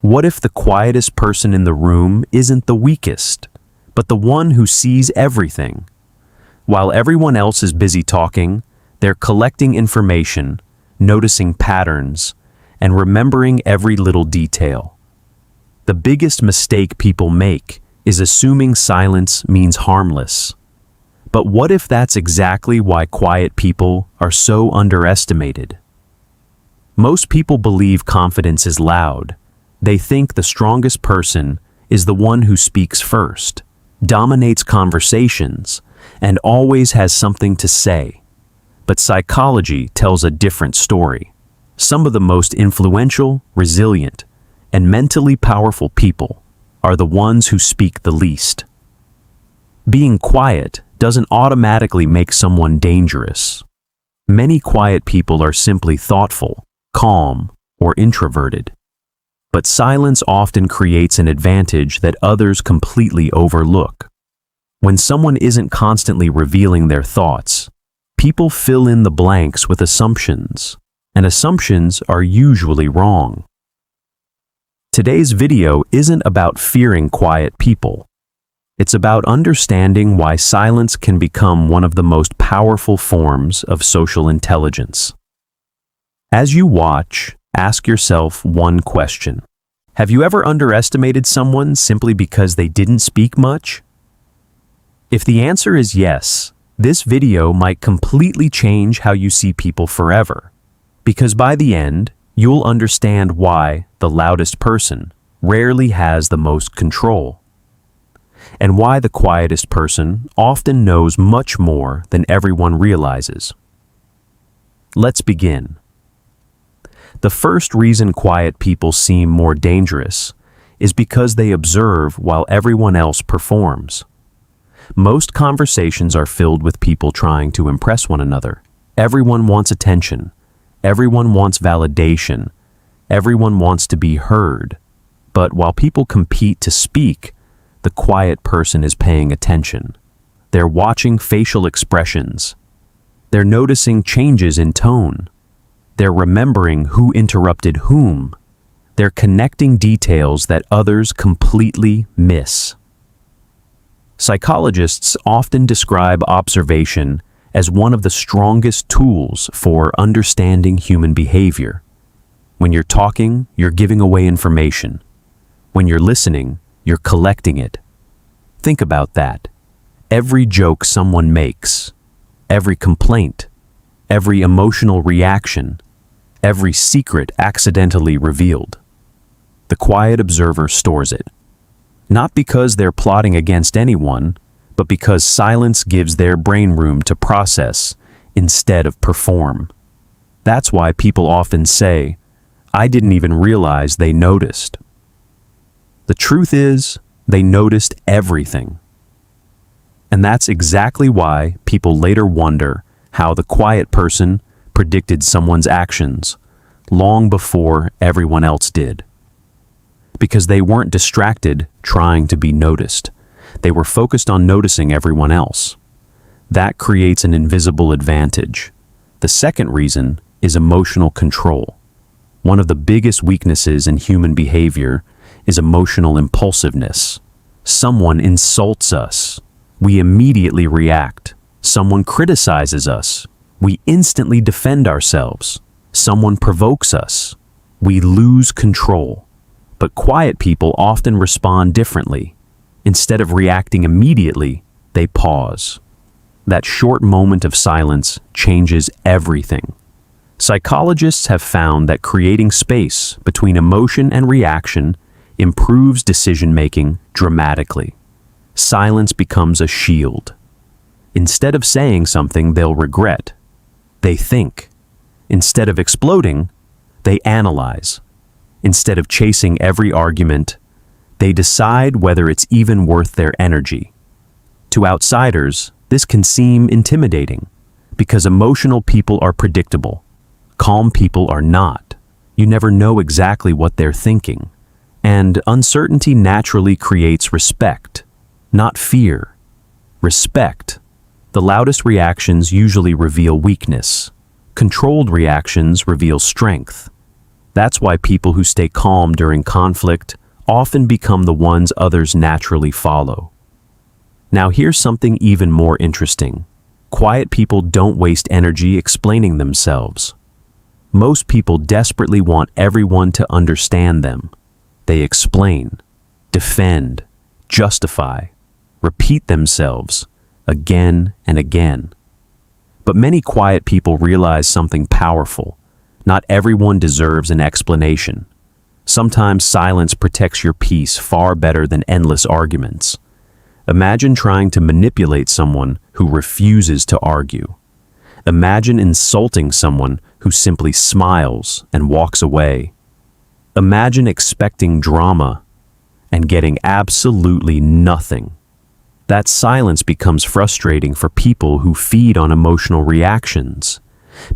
What if the quietest person in the room isn't the weakest, but the one who sees everything? While everyone else is busy talking, they're collecting information, noticing patterns, and remembering every little detail. The biggest mistake people make is assuming silence means harmless. But what if that's exactly why quiet people are so underestimated? Most people believe confidence is loud. They think the strongest person is the one who speaks first, dominates conversations, and always has something to say. But psychology tells a different story. Some of the most influential, resilient, and mentally powerful people are the ones who speak the least. Being quiet doesn't automatically make someone dangerous. Many quiet people are simply thoughtful, calm, or introverted. But silence often creates an advantage that others completely overlook. When someone isn't constantly revealing their thoughts, people fill in the blanks with assumptions, and assumptions are usually wrong. Today's video isn't about fearing quiet people. It's about understanding why silence can become one of the most powerful forms of social intelligence. As you watch, ask yourself one question. Have you ever underestimated someone simply because they didn't speak much? If the answer is yes, this video might completely change how you see people forever. Because by the end, you'll understand why the loudest person rarely has the most control, and why the quietest person often knows much more than everyone realizes. Let's begin. The first reason quiet people seem more dangerous is because they observe while everyone else performs. Most conversations are filled with people trying to impress one another. Everyone wants attention. Everyone wants validation. Everyone wants to be heard. But while people compete to speak, the quiet person is paying attention. They're watching facial expressions. They're noticing changes in tone. They're remembering who interrupted whom. They're connecting details that others completely miss. Psychologists often describe observation as one of the strongest tools for understanding human behavior. When you're talking, you're giving away information. When you're listening, you're collecting it. Think about that. Every joke someone makes, every complaint, every emotional reaction, every secret accidentally revealed. The quiet observer stores it. Not because they're plotting against anyone, but because silence gives their brain room to process instead of perform. That's why people often say, "I didn't even realize they noticed." The truth is, they noticed everything. And that's exactly why people later wonder how the quiet person predicted someone's actions long before everyone else did. Because they weren't distracted trying to be noticed. They were focused on noticing everyone else. That creates an invisible advantage. The second reason is emotional control. One of the biggest weaknesses in human behavior is emotional impulsiveness. Someone insults us. We immediately react. Someone criticizes us. We instantly defend ourselves. Someone provokes us. We lose control. But quiet people often respond differently. Instead of reacting immediately, they pause. That short moment of silence changes everything. Psychologists have found that creating space between emotion and reaction improves decision-making dramatically. Silence becomes a shield. Instead of saying something they'll regret, they think. Instead of exploding, they analyze. Instead of chasing every argument, they decide whether it's even worth their energy. To outsiders, this can seem intimidating because emotional people are predictable. Calm people are not. You never know exactly what they're thinking. And uncertainty naturally creates respect, not fear. Respect. The loudest reactions usually reveal weakness. Controlled reactions reveal strength. That's why people who stay calm during conflict often become the ones others naturally follow. Now here's something even more interesting. Quiet people don't waste energy explaining themselves. Most people desperately want everyone to understand them. They explain, defend, justify, repeat themselves again and again. But many quiet people realize something powerful. Not everyone deserves an explanation. Sometimes silence protects your peace far better than endless arguments. Imagine trying to manipulate someone who refuses to argue. Imagine insulting someone who simply smiles and walks away. Imagine expecting drama and getting absolutely nothing. That silence becomes frustrating for people who feed on emotional reactions,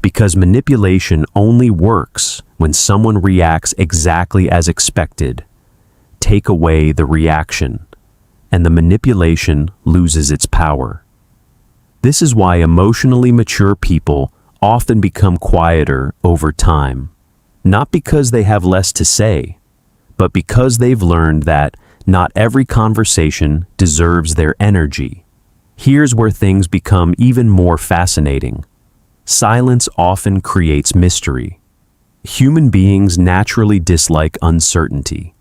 because manipulation only works when someone reacts exactly as expected. Take away the reaction, and the manipulation loses its power. This is why emotionally mature people often become quieter over time, not because they have less to say, but because they've learned that not every conversation deserves their energy. Here's where things become even more fascinating. Silence often creates mystery. Human beings naturally dislike uncertainty.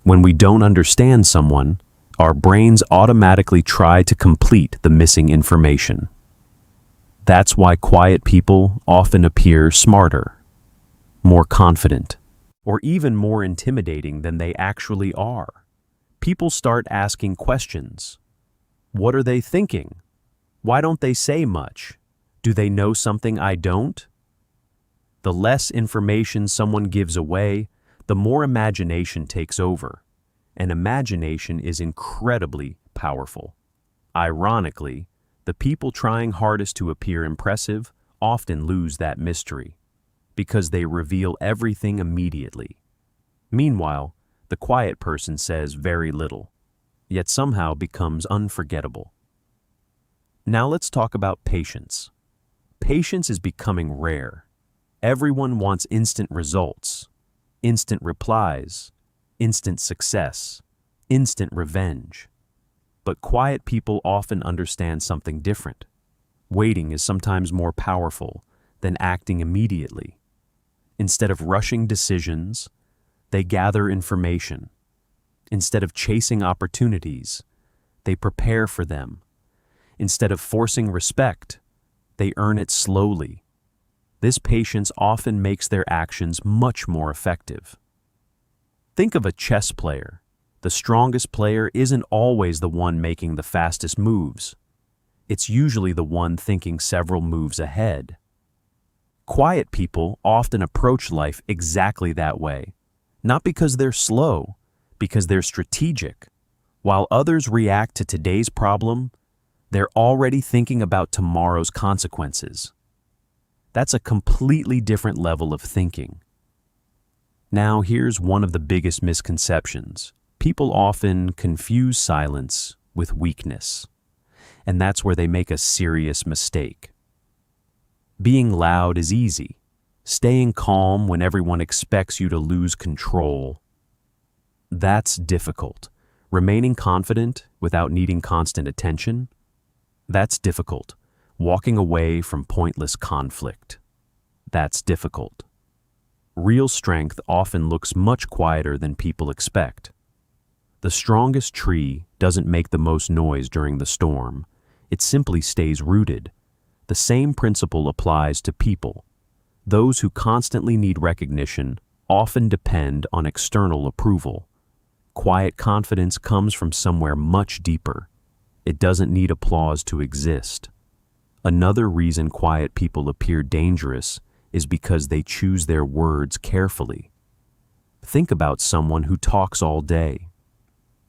When we don't understand someone, our brains automatically try to complete the missing information. That's why quiet people often appear smarter, more confident, or even more intimidating than they actually are. People start asking questions. What are they thinking? Why don't they say much? Do they know something I don't? The less information someone gives away, the more imagination takes over. And imagination is incredibly powerful. Ironically, the people trying hardest to appear impressive often lose that mystery, because they reveal everything immediately. Meanwhile, the quiet person says very little, yet somehow becomes unforgettable. Now let's talk about patience. Patience is becoming rare. Everyone wants instant results, instant replies, instant success, instant revenge. But quiet people often understand something different. Waiting is sometimes more powerful than acting immediately. Instead of rushing decisions, they gather information. Instead of chasing opportunities, they prepare for them. Instead of forcing respect, they earn it slowly. This patience often makes their actions much more effective. Think of a chess player. The strongest player isn't always the one making the fastest moves. It's usually the one thinking several moves ahead. Quiet people often approach life exactly that way, not because they're slow, because they're strategic. While others react to today's problem, they're already thinking about tomorrow's consequences. That's a completely different level of thinking. Now, here's one of the biggest misconceptions. People often confuse silence with weakness, and that's where they make a serious mistake. Being loud is easy. Staying calm when everyone expects you to lose control, that's difficult. Remaining confident without needing constant attention, that's difficult. Walking away from pointless conflict, that's difficult. Real strength often looks much quieter than people expect. The strongest tree doesn't make the most noise during the storm. It simply stays rooted. The same principle applies to people. Those who constantly need recognition often depend on external approval. Quiet confidence comes from somewhere much deeper. It doesn't need applause to exist. Another reason quiet people appear dangerous is because they choose their words carefully. Think about someone who talks all day.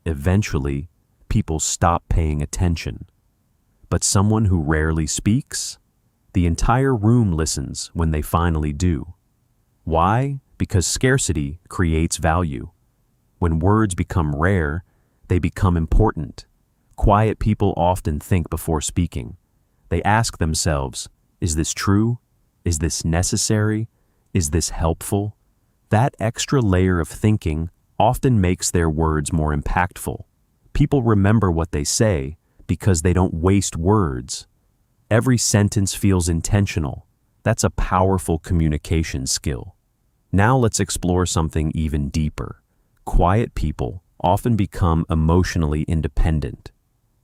Eventually, people stop paying attention. But someone who rarely speaks, the entire room listens when they finally do. Why? Because scarcity creates value. When words become rare, they become important. Quiet people often think before speaking. They ask themselves, is this true? Is this necessary? Is this helpful? That extra layer of thinking often makes their words more impactful. People remember what they say because they don't waste words. Every sentence feels intentional. That's a powerful communication skill. Now let's explore something even deeper. Quiet people often become emotionally independent.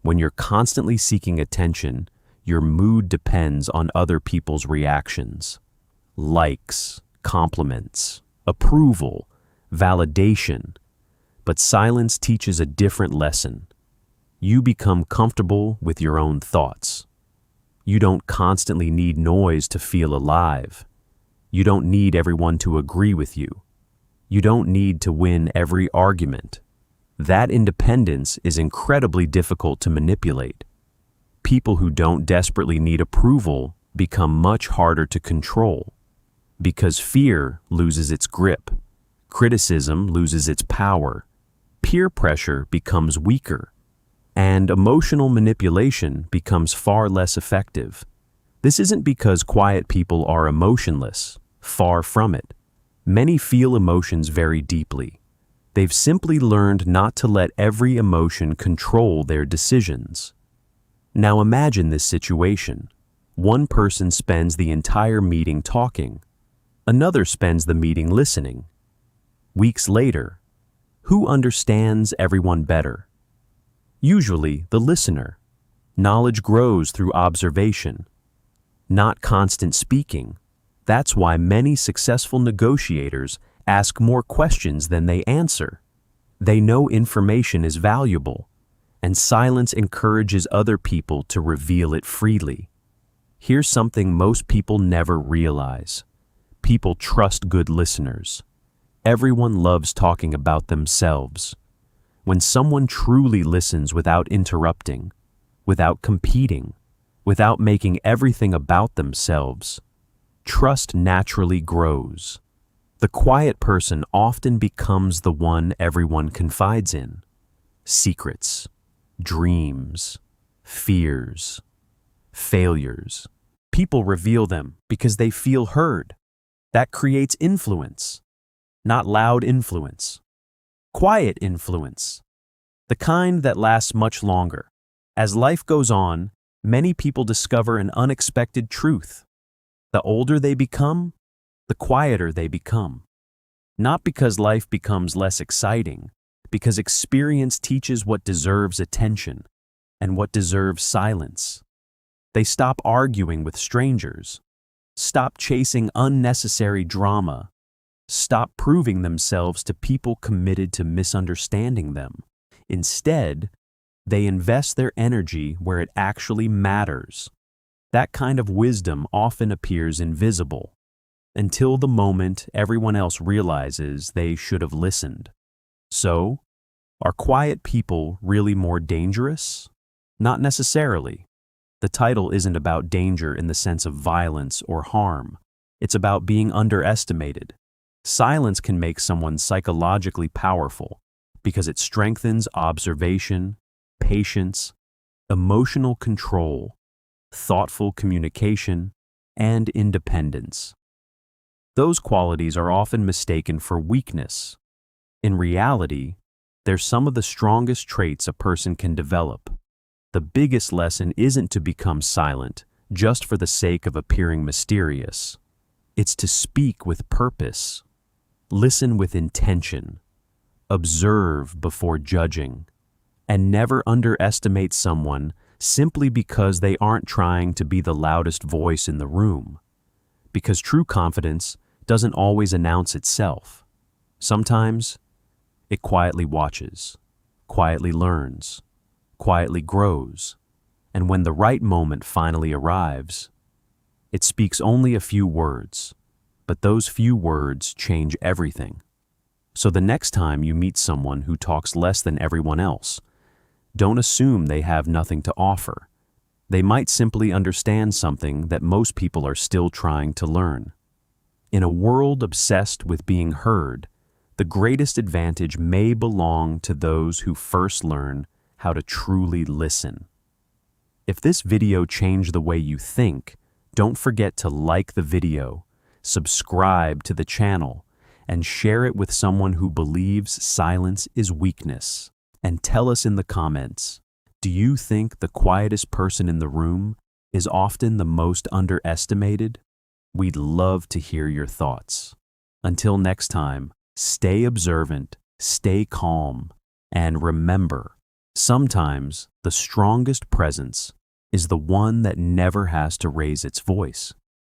When you're constantly seeking attention, your mood depends on other people's reactions. Likes, compliments, approval, validation. But silence teaches a different lesson. You become comfortable with your own thoughts. You don't constantly need noise to feel alive. You don't need everyone to agree with you. You don't need to win every argument. That independence is incredibly difficult to manipulate. People who don't desperately need approval become much harder to control because fear loses its grip, criticism loses its power, peer pressure becomes weaker, and emotional manipulation becomes far less effective. This isn't because quiet people are emotionless, far from it. Many feel emotions very deeply. They've simply learned not to let every emotion control their decisions. Now imagine this situation. One person spends the entire meeting talking. Another spends the meeting listening. Weeks later, who understands everyone better? Usually the listener. Knowledge grows through observation, not constant speaking. That's why many successful negotiators ask more questions than they answer. They know information is valuable, and silence encourages other people to reveal it freely. Here's something most people never realize. People trust good listeners. Everyone loves talking about themselves. When someone truly listens without interrupting, without competing, without making everything about themselves, trust naturally grows. The quiet person often becomes the one everyone confides in. Secrets, dreams, fears, failures. People reveal them because they feel heard. That creates influence, not loud influence. Quiet influence, the kind that lasts much longer. As life goes on, many people discover an unexpected truth. The older they become, the quieter they become. Not because life becomes less exciting, because experience teaches what deserves attention and what deserves silence. They stop arguing with strangers, stop chasing unnecessary drama, stop proving themselves to people committed to misunderstanding them. Instead, they invest their energy where it actually matters. That kind of wisdom often appears invisible, until the moment everyone else realizes they should have listened. So, are quiet people really more dangerous? Not necessarily. The title isn't about danger in the sense of violence or harm. It's about being underestimated. Silence can make someone psychologically powerful because it strengthens observation, patience, emotional control, thoughtful communication, and independence. Those qualities are often mistaken for weakness. In reality, they're some of the strongest traits a person can develop. The biggest lesson isn't to become silent just for the sake of appearing mysterious. It's to speak with purpose, listen with intention, observe before judging, and never underestimate someone simply because they aren't trying to be the loudest voice in the room. Because true confidence doesn't always announce itself. Sometimes it quietly watches, quietly learns, quietly grows, and when the right moment finally arrives, it speaks only a few words, but those few words change everything. So the next time you meet someone who talks less than everyone else, don't assume they have nothing to offer. They might simply understand something that most people are still trying to learn. In a world obsessed with being heard, the greatest advantage may belong to those who first learn how to truly listen. If this video changed the way you think, don't forget to like the video, subscribe to the channel, and share it with someone who believes silence is weakness. And tell us in the comments, do you think the quietest person in the room is often the most underestimated? We'd love to hear your thoughts. Until next time, stay observant, stay calm, and remember, sometimes the strongest presence is the one that never has to raise its voice.